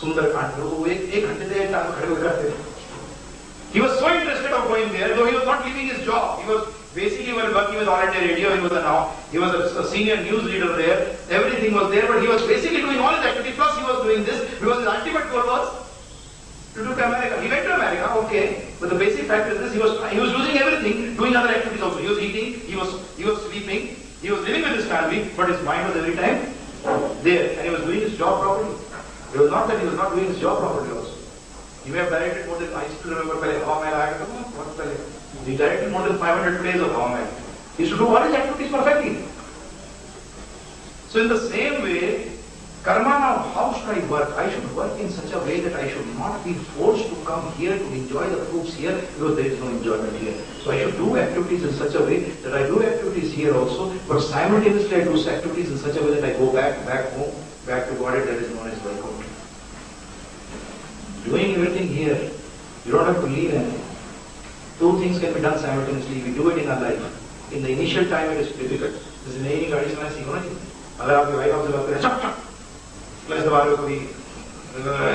Sundarkand, वो एक घंटे से टाइम खड़े होकर करते थे. He was so interested of going there, though he was not leaving his job. He was basically working with All India Radio. He was a senior news leader there. Everything was there, but he was basically doing all his activities. Plus, he was doing this because his ultimate goal was to do to America. He went to America, okay, but the basic fact is this: he was losing everything, doing other activities also. He was eating, he was sleeping, he was living with his family, but his mind was every time there, and he was doing his job properly. It was not that he was not doing his job properly also. He may have directed more than, I still remember, he directed more than 500 plays of Hawa Mahal. He used to do all his activities perfectly. So in the same way, karma now, how should I work? I should work in such a way that I should not be forced to come here to enjoy the fruits here because there is no enjoyment here. So I should do activities in such a way that I do activities here also, but simultaneously I do activities in such a way that I go back home, back to God, that is known as Vaikuntha. Doing everything here, you don't have to leave anything. Two things can be done simultaneously. We do it in our life. In the initial time it is difficult. जैसे नई गाड़ी चलाना सीखो ना जी, अगर आपकी wife आपसे बात करे चप चप क्लच दबा रहे हो कभी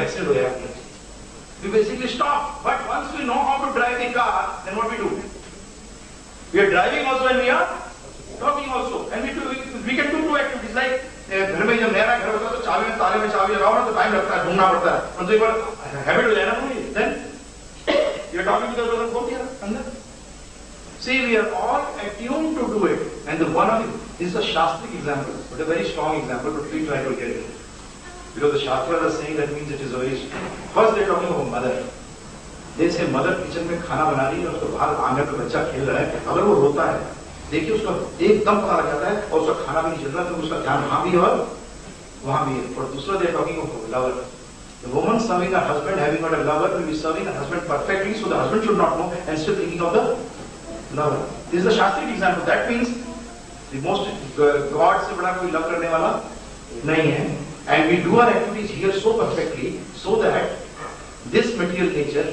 एक्सीडेंट हो जाए, we basically stop. But once we know how to drive the car, then what we do? We are driving also and we are talking also, and we can do two activities like घर में जब नया घर होता है तो चाबी में ताले में चाबी लगाओ ना तो टाइम लगता है, ढूंढना पड़ता है, परंतु एक बार हैबिट हो जाए ना पूरी, then you are talking to the person, go here अंदर. See, we are all attuned to do it, and the one of it is a Shastric example, but a very strong example, but we try to get it. Because the Shastras are saying that means it is very. First they are talking about mother. They say mother kitchen में खाना बना रही है और उसको बाहर आंगन में बच्चा खेल रहा है, अगर वो रोता है, देखिए उसका एकदम पता लग जाता है और उसका खाना भी नहीं चल रहा, तो उसका ध्यान वहाँ भी और वहाँ भी है. और दूसरा they are talking about lover. The woman serving her husband, having got a lover, will be serving her husband perfectly, so the husband should not know and still thinking of the lover. This is the Shastric example. That means the most God से बड़ा कोई love करने वाला नहीं है. And we do our activities here so perfectly, so that this material nature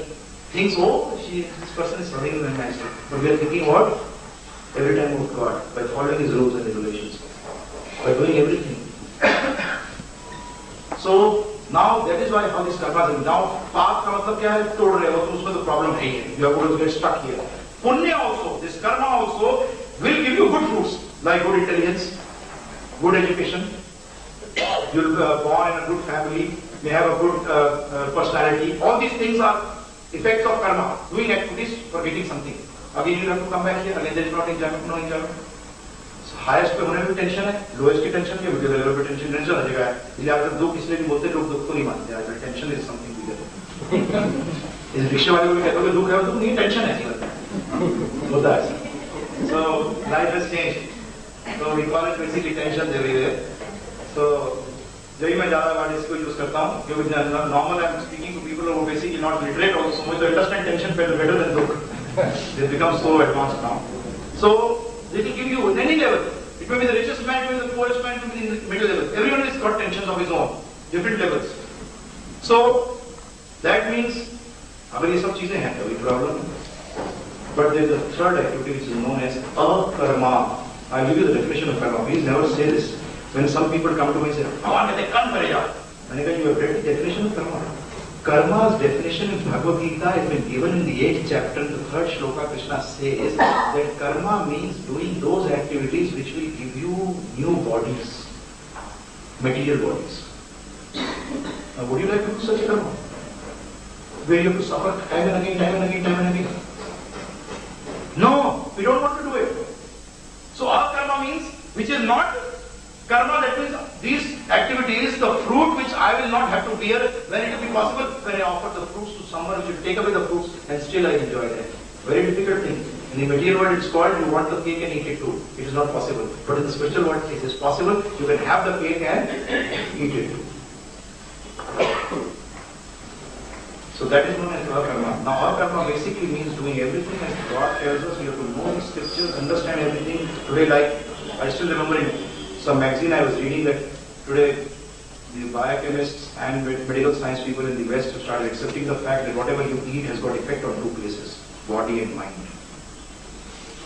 thinks, oh, this person is serving them nicely. But we are thinking what? Every time of God, by following His rules and regulations, by doing everything. So now that is why how this karma is. Now path का मतलब क्या है? तोड़ रहे हो तो उसमें तो problem नहीं है. You are going to get stuck here. Punya also, this karma also will give you good fruits like good intelligence, good education. You will be born in a good family, may have a good personality. All these things are effects of karma. Doing activities for getting something. Again you have to come back here. Again there is not enjoyment, no enjoyment. So highest पे होने में tension है, lowest की tension के middle level पे tension आ जाएगा. इसलिए आप दुख इसलिए भी बोलते लोग दुख को नहीं मानते. आज टेंशन is something bigger. इस रिक्शे वाले को भी कहते हो कि दुख है, दुख नहीं, टेंशन है. होता है. So life has changed. So we call it basically tension everywhere. So जब मैं ज़्यादा वर्ड इसको यूज करता हूँ क्योंकि normal I am speaking to people who basically not literate also, मुझे तो अंडरस्टैंड टेंशन better than दुख. They become so advanced now. So they will give you in any level. It may be the richest man, it may be the poorest man, it may be in the middle level. Everyone has got tensions of his own, different levels. So that means अगर ये सब चीजें हैं तो कोई problem नहीं. But there is a third activity which is known as akarma. I will give you the definition of karma. Please never say this. When some people come to me and say, "Bhagwan कहते कर्म करेगा," मैंने कहा, "You have read the definition of karma." Karma's definition in Bhagavad Gita has been given in the 8th chapter. The 3rd shloka, Krishna says that karma means doing those activities which will give you new bodies, material bodies. Now, would you like to do such karma? Where you have to suffer time and again, time and again, time and again? No, we don't want to do it. So akarma means which is not karma, that means these activities, the fruit which I will not have to bear, when it will be possible, when I offer the fruits to someone which will take away the fruits and still I enjoy that. Very difficult thing. In the material world it's called, you want the cake and eat it too. It is not possible. But in the spiritual world it is possible. You can have the cake and eat it too. So that is known as karma. Now karma basically means doing everything as God tells us. You have to know the scriptures, understand everything. Today, like I still remember in some magazine I was reading that today the biochemists and medical science people in the West have started accepting the fact that whatever you eat has got effect on two places, body and mind.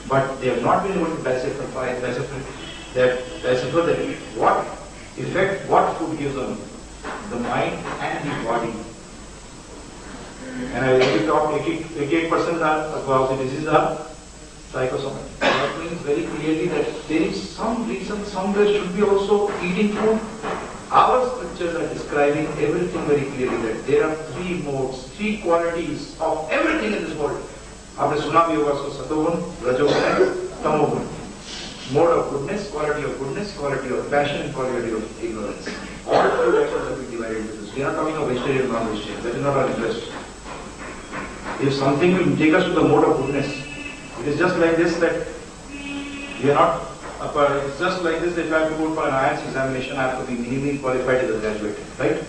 But they have not been able to decipher that what effect what food gives on the mind and the body. And I already talked 88% of the diseases are psychosomatic. That means very clearly that there is some reason somewhere should be also eating food. Our scriptures are describing everything very clearly that there are three modes, three qualities of everything in this world. आपने सुना भी होगा उसको सतोगुण, रजोगुण and तमोगुण. Mode of goodness, quality of passion, and quality of ignorance. All three factors have been divided into this. We are not talking of vegetarian, non-vegetarian. That is not our interest. If something will take us to the mode of goodness, it is just like this that we are not. It's just like this that if I have to go for an IELTS examination, I have to be minimally qualified as a graduate, right?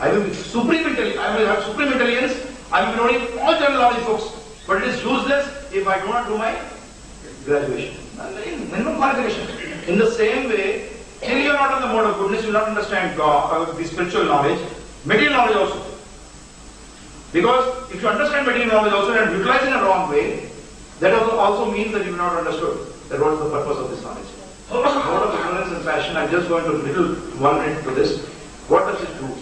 I will be supreme intelligence. I will have supreme intelligence. I will be knowing all general knowledge books, but it is useless if I do not do my graduation. Minimum qualification. In the same way, till you are not in the mode of goodness, you will not understand God, the spiritual knowledge, material knowledge also. Because if you understand material knowledge also and utilize in a wrong way, that also means that you have not understood that what is the purpose of this knowledge. Mode of ignorance and passion, I'm just going to little 1 minute to this. What does it do?